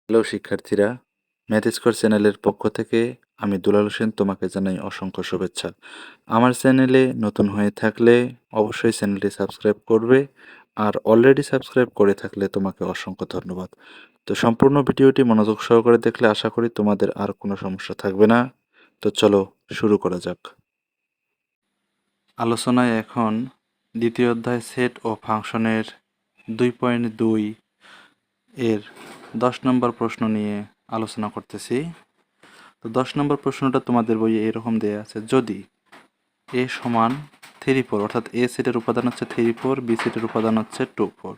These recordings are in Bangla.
হ্যালো শিক্ষার্থীরা, ম্যাথ স্কোর চ্যানেলের পক্ষ থেকে আমি দুলাল হোসেন তোমাকে জানাই অসংখ্য শুভেচ্ছা। আমার চ্যানেলে নতুন হয়ে থাকলে অবশ্যই চ্যানেলটি সাবস্ক্রাইব করবে, আর অলরেডি সাবস্ক্রাইব করে থাকলে তোমাকে অসংখ্য ধন্যবাদ। তো সম্পূর্ণ ভিডিওটি মনোযোগ সহকারে দেখলে আশা করি তোমাদের আর কোনো সমস্যা থাকবে না। তো চলো শুরু করা যাক। আলোচনায় এখন দ্বিতীয় অধ্যায় সেট ও ফাংশনের 2.2 এর 10 নম্বর প্রশ্ন নিয়ে আলোচনা করতেছি। তো 10 নম্বর প্রশ্নটা তোমাদের বইয়ে এরকম দেয়া আছে, যদি এ সমান 3 4, অর্থাৎ এ সেটের উপাদান হচ্ছে 3 4, বি সেটের উপাদান হচ্ছে 2 4,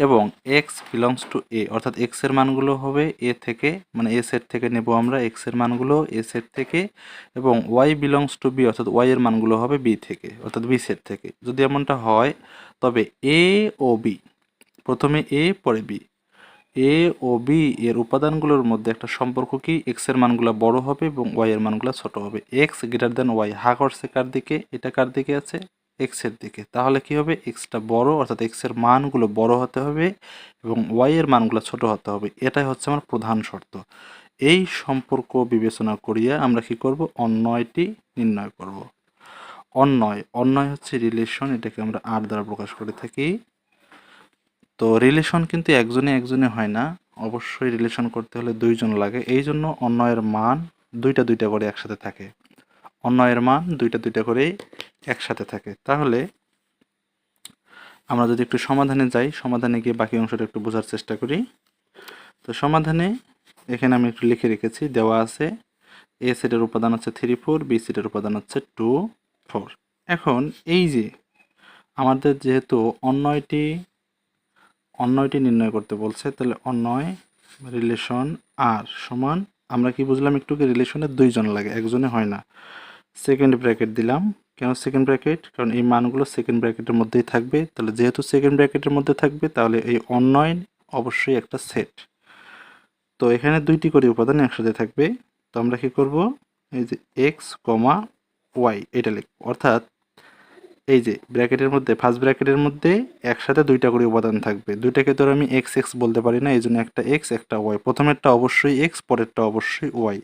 এবং এক্স বিলংস টু এ, অর্থাৎ এক্স এর মানগুলো হবে এ থেকে, মানে এ সেট থেকে নেব আমরা এক্স এর মানগুলো এ সেট থেকে, এবং ওয়াই বিলংস টু বি, অর্থাৎ ওয়াই এর মানগুলো হবে বি থেকে, অর্থাৎ বি সেট থেকে। যদি এমনটা হয় তবে এ ও বি, প্রথমে এ পরে বি, এ ও বি এর উপাদানগুলোর মধ্যে একটা সম্পর্ক কি, এক্স এর মানগুলো বড় হবে এবং ওয়াই এর মানগুলো ছোট হবে। এক্স গ্রেটার দেন ওয়াই, হা করছে কার দিকে, এটা কার দিকে আছে, এক্স এর দিকে। তাহলে কি হবে, এক্সটা বড়, অর্থাৎ এক্স এর মানগুলো বড় হতে হবে এবং ওয়াই এর মানগুলো ছোট হতে হবে। এটাই হচ্ছে আমার প্রধান শর্ত। এই সম্পর্ক বিবেচনা করিয়া আমরা কি করব, অন্বয়টি নির্ণয় করব। অন্বয় হচ্ছে রিলেশন, এটাকে আমরা আর দ্বারা প্রকাশ করে থাকি। তো রিলেশন কিন্তু একজনে একজনে হয় না, অবশ্যই রিলেশন করতে হলে দুইজন লাগে। এই জন্য অন্বয়ের মান দুইটা দুইটা করে একসাথে থাকে, অন্বয়ের মান দুইটা দুইটা করে একসাথে থাকে। তাহলে আমরা যদি একটু সমাধানে যাই, সমাধানে গিয়ে বাকি অংশটা একটু বোঝার চেষ্টা করি। তো সমাধানে এখানে আমি একটু লিখে রেখেছি, দেওয়া আছে এ সেটের উপাদান হচ্ছে 3 4, বি সেটের উপাদান হচ্ছে 2 4। এখন এই যে আমাদের যেহেতু অন্যয়টি নির্ণয় করতে বলছে, তাহলে অন্যয় রিলেশন আর সমান, আমরা কি বুঝলাম একটু, কি রিলেশনের দুইজন লাগে, একজনে হয় না। সেকেন্ড ব্র্যাকেট দিলাম, কেন সেকেন্ড ব্র্যাকেট, কারণ এই মানগুলো সেকেন্ড ব্র্যাকেটের মধ্যেই থাকবে। তাহলে যেহেতু সেকেন্ড ব্র্যাকেটের মধ্যে থাকবে, তাহলে এই অন্যয় অবশ্যই একটা সেট। তো এখানে দুইটি করে উপাদান একসাথে থাকবে। তো আমরা কি করব, এই যে এক্স কমা ওয়াই এটা লিখব, অর্থাৎ এই যে ব্র্যাকেটের মধ্যে, ফার্স্ট ব্র্যাকেটের মধ্যে একসাথে দুইটা করে উপাদান থাকবে। দুইটাকে ধর আমি এক্স এক্স বলতে পারি না, এই জন্য একটা এক্স একটা ওয়াই, প্রথমেরটা অবশ্যই এক্স, পরেরটা অবশ্যই ওয়াই,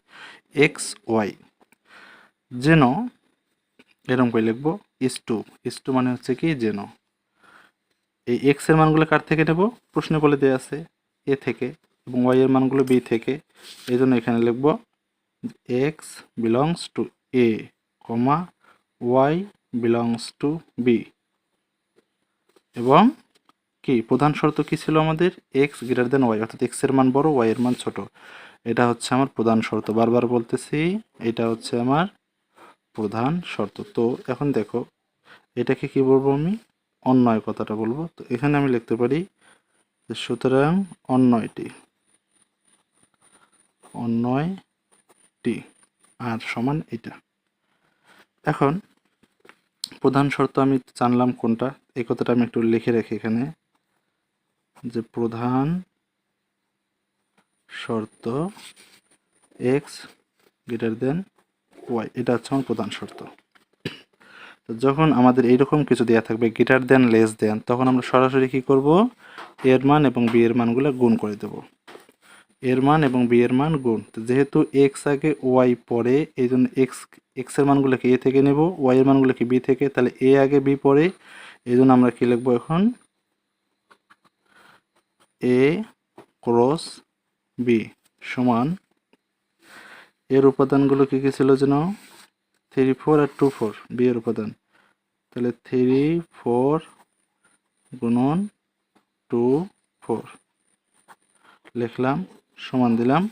এক্স ওয়াই। যেন এরকম করে লিখবো, ইস টু মানে হচ্ছে কি, যেন এই এক্স এর মানগুলো কার থেকে নেব, প্রশ্নে বলে দেওয়া আছে এ থেকে, এবং ওয়াই এর মানগুলো বি থেকে। এই জন্য এখানে লিখবো x belongs to A comma y belongs to B. এবং কি প্রধান শর্ত কি ছিল আমাদের, এক্স গ্রেটার দেন ওয়াই, অর্থাৎ এক্স এর মান বড় ওয়াই এর মান ছোট। এটা হচ্ছে আমার প্রধান শর্ত, বারবার বলতেছি এটা হচ্ছে আমার প্রধান শর্ত। তো এখন দেখো এটাকে কি বলবো, আমি অন্যয় কথাটা বলবো। তো এখানে আমি লিখতে পারি যে সুতরাং অন্যয়টি আর সমান এটা। এখন প্রধান শর্ত আমি জানলাম কোনটা, এই কথাটা আমি একটু লিখে রাখি এখানে, যে প্রধান শর্ত এক্স গ্রেটার দেন ওয়াই, এটা হচ্ছে আমার প্রধান শর্ত। তো যখন আমাদের এইরকম কিছু দেওয়া থাকবে গ্রেটার দেন লেস দেন, তখন আমরা সরাসরি কি করব, এর মান এবং বি এর মানগুলো গুণ করে দেব, এর মান এবং বি এর মান গুণ। তো যেহেতু এক্স আগে ওয়াই পরে, এই জন্য এক্স এর মানগুলোকে এ থেকে নেব, ওয়াই এর মানগুলোকে বি থেকে, তাহলে এ আগে বি পরে, এই জন্য আমরা কি লিখবো এখন, এ ক্রস বি সমান, এর উপাদানগুলো কি কি ছিল যেন, 3 4 আর 2 4, বি এর উপাদান, তাহলে 3 4 গুণন 2 4 লিখলাম, সমান দিলাম।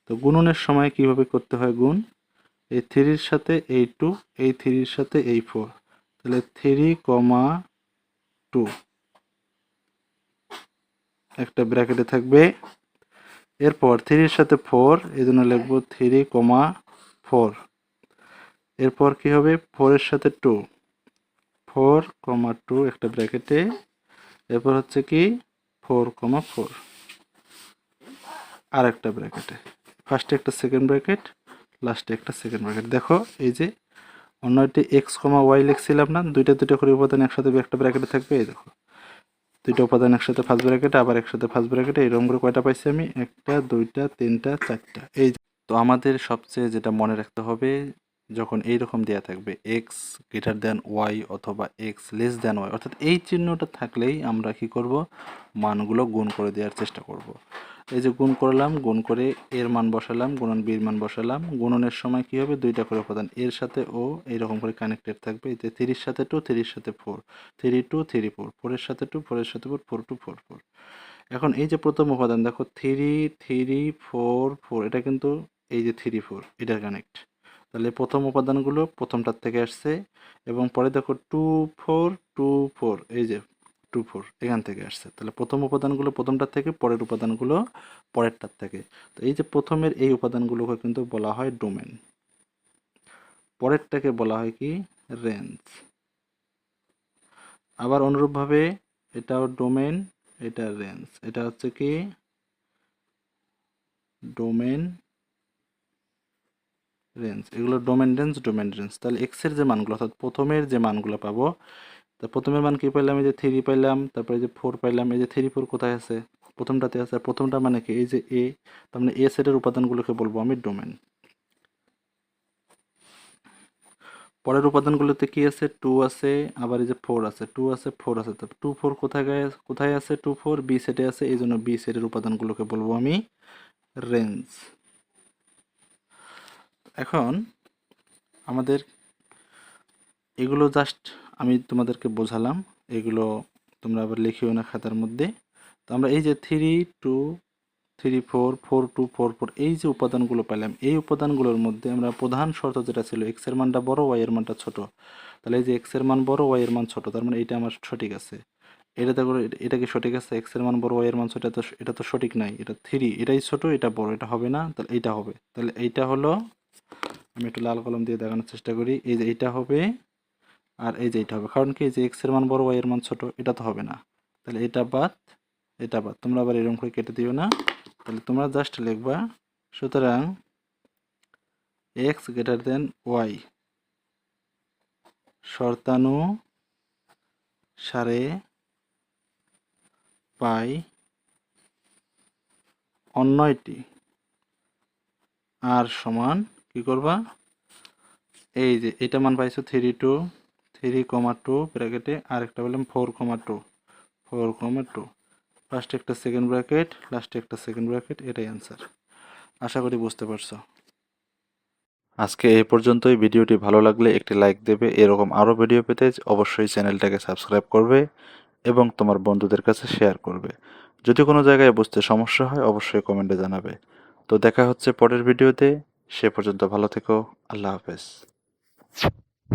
তো গুণনের সময় কিভাবে করতে হয় গুণ, এই 3-র সাথে এই 2, এই 3-র সাথে এই 4, তাহলে 3,2 একটা ব্র্যাকেটে থাকবে। এরপর 3-র সাথে 4, এই জন্য লিখবো 3,4। এরপর কি হবে, 4-এর সাথে 2, 4,2 একটা ব্র্যাকেটে। এরপর হচ্ছে কি 4,4 আর একটা ব্র্যাকেটে, ফার্স্টে একটা সেকেন্ড ব্র্যাকেট, লাস্টে একটা সেকেন্ড ব্র্যাকেট। দেখো এই যে অন্যটি এক্স কমা ওয়াই লিখছিলাম না, দুইটা দুইটা করে উপাদান একসাথে একটা ব্র্যাকেটে থাকবে, এই দেখো দুইটা উপাদান একসাথে ফার্স্ট ব্র্যাকেটে, আবার একসাথে ফার্স্ট ব্র্যাকেটে, এরকম করে কয়টা পাইছি আমি? 1টা 2টা 3টা 4টা। এই তো আমাদের সবচেয়ে যেটা মনে রাখতে হবে, যখন এইরকম দেয়া থাকবে এক্স গ্রেটার দেন ওয়াই অথবা এক্স লেস দেন ওয়াই, অর্থাৎ এই চিহ্নটা থাকলেই আমরা কি করব? মানগুলো গুণ করে দেওয়ার চেষ্টা করব। এই যে গুণ করলাম, গুণ করে এর মান বসালাম, গুণন বির মান বসালাম। গুণনের সময় কি হবে? দুইটা করে উপাদান এর সাথে ও এইরকম করে কানেক্টেড থাকবে। এই যে 3 এর সাথে 2, 3 এর সাথে 4, 3 2 3 4, 4 এর সাথে 2, 4 এর সাথে 4, 4 2 4 4। এখন এই যে প্রথম উপাদান দেখো 3 3 4 4, এটা কিন্তু এই যে 3 4 এটার কানেক্ট। তাহলে প্রথম উপাদানগুলো প্রথমটার থেকে আসছে, এবং পরে দেখো 2 4 2 4, এই যে 2 4 এখান থেকে আসছে। তাহলে প্রথম উপাদানগুলো প্রথমটার থেকে, পরের উপাদানগুলো পরেরটার থেকে। তো এই যে প্রথমের এই উপাদানগুলোকে কিন্তু বলা হয় ডোমেন, পরেরটাকে বলা হয় কি? রেঞ্জ। আবার অনুরূপভাবে এটাও ডোমেন, এটা রেঞ্জ। এটা হচ্ছে কি? Domain range. এগুলো ডোমেন রেঞ্জ, ডোমেন রেঞ্জ। তাহলে এক্স এর যে মানগুলো, অর্থাৎ প্রথমের যে মানগুলো পাবো, তা প্রথমের মান কি পাইলাম? এই যে 3 পাইলাম, তারপরে এই যে 4 পাইলাম। এই যে 3 4 কোথায় আছে? প্রথমটাতে আছে। আর প্রথমটা মানে কি? এই যে এ, তার মানে এ সেটের উপাদানগুলোকে বলবো আমি ডোমেন। পরের উপাদানগুলোতে কি আছে? 2 আছে, আবার এই যে 4 আছে, 2 আছে 4 আছে। তো 2 4 কোথায় আছে? 2 4 বি সেটে আছে, এই জন্য বি সেটের উপাদানগুলোকে বলবো আমি রেঞ্জ। এখন আমাদের এগুলো জাস্ট আমি তোমাদেরকে বোঝালাম, এগুলো তোমরা আবার লিখিও না খাতার মধ্যে। তো আমরা এই যে 3 2 3 4 4 2 4 4, এই যে উপাদানগুলো পেলাম, এই উপাদানগুলোর মধ্যে আমরা প্রধান শর্ত যেটা ছিল, এক্স এর মানটা বড় ওয়াই এর মানটা ছোট। তাহলে এই যে এক্স এর মান বড় ওয়াই এর মান ছোট, তার মানে এটা আমার সঠিক আছে। এটাতে করে এটা কি সঠিক আছে? এক্স এর মান বড় ওয়াই এর মান ছোট, এটা তো সঠিক নাই। এটা 3, এটাই ছোট, এটা বড়, এটা হবে না। তাহলে এইটা হবে। তাহলে এইটা হলো, আমি একটু লাল কলম দিয়ে দেখানোর চেষ্টা করি। এই যে এইটা হবে, আর এই যে এটা হবে। কারণ কি? যে এক্স এর মান বড় ওয়াই এর মান ছোট, এটা তো হবে না। তাহলে এটা বাদ, এটা বাদ। তোমরা আবার এরকম করে কেটে দিও না। তাহলে তোমরা জাস্ট লিখবা, সুতরাং এক্স গ্রেটার দেন ওয়াই শর্তানুসারে পাই অন্যটি আর সমান কি করবা? এই যে এটা মান পাইছো 3 2 3,2 ব্র্যাকেটে, আর একটা বললাম 4,2 4,2, ফার্স্টে একটা সেকেন্ড ব্র্যাকেট, লাস্টে একটা সেকেন্ড ব্র্যাকেট। এটাই অ্যান্সার। আশা করি বুঝতে পারছো। আজকে এই পর্যন্তই। ভিডিওটি ভালো লাগলে একটি লাইক দেবে। এরকম আরও ভিডিও পেতে অবশ্যই চ্যানেলটাকে সাবস্ক্রাইব করবে এবং তোমার বন্ধুদের কাছে শেয়ার করবে। যদি কোনো জায়গায় বুঝতে সমস্যা হয় অবশ্যই কমেন্টে জানাবে। তো দেখা হচ্ছে পরের ভিডিওতে। সে পর্যন্ত ভালো থেকো। আল্লাহ হাফেজ।